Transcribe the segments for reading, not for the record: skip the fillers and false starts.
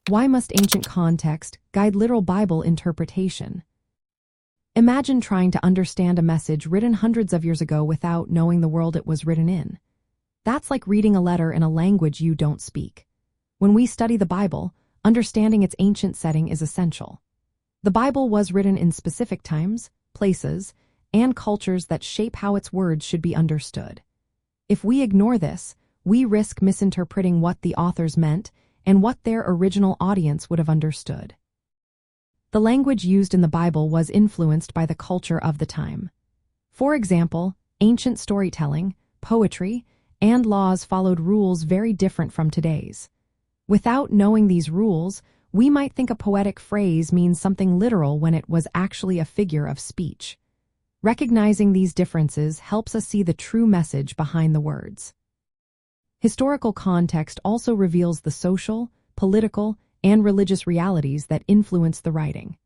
Why must ancient context guide literal Bible interpretation? Imagine trying to understand a message written hundreds of years ago without knowing the world it was written in. That's like reading a letter in a language you don't speak. When we study the Bible, understanding its ancient setting is essential. The Bible was written in specific times, places, and cultures that shape how its words should be understood. If we ignore this, we risk misinterpreting what the authors meant and what their original audience would have understood. The language used in the Bible was influenced by the culture of the time. For example, ancient storytelling, poetry, and laws followed rules very different from today's. Without knowing these rules, we might think a poetic phrase means something literal when it was actually a figure of speech. Recognizing these differences helps us see the true message behind the words. Historical context also reveals the social, political, and religious realities that influence the writing.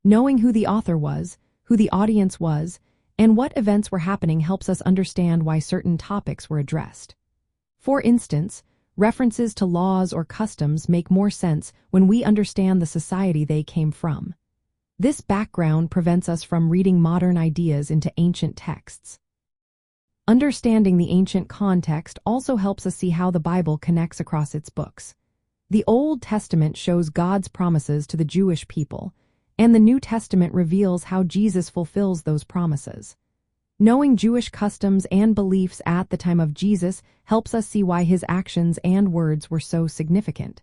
Knowing who the author was, who the audience was, and what events were happening helps us understand why certain topics were addressed. For instance, references to laws or customs make more sense when we understand the society they came from. This background prevents us from reading modern ideas into ancient texts. Understanding the ancient context also helps us see how the Bible connects across its books. The Old Testament shows God's promises to the Jewish people, and the New Testament reveals how Jesus fulfills those promises. Knowing Jewish customs and beliefs at the time of Jesus helps us see why his actions and words were so significant.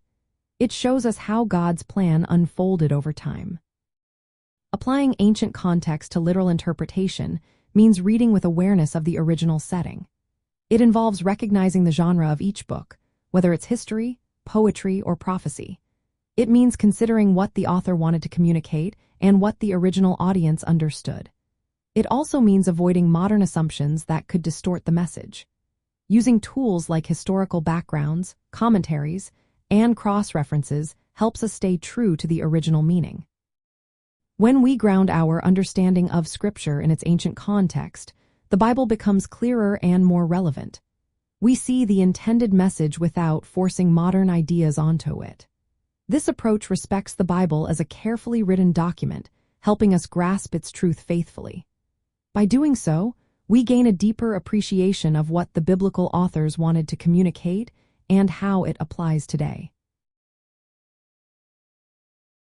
It shows us how God's plan unfolded over time. Applying ancient context to literal interpretation means reading with awareness of the original setting. It involves recognizing the genre of each book, whether it's history, poetry, or prophecy. It means considering what the author wanted to communicate and what the original audience understood. It also means avoiding modern assumptions that could distort the message. Using tools like historical backgrounds, commentaries, and cross-references helps us stay true to the original meaning. When we ground our understanding of Scripture in its ancient context, the Bible becomes clearer and more relevant. We see the intended message without forcing modern ideas onto it. This approach respects the Bible as a carefully written document, helping us grasp its truth faithfully. By doing so, we gain a deeper appreciation of what the biblical authors wanted to communicate and how it applies today.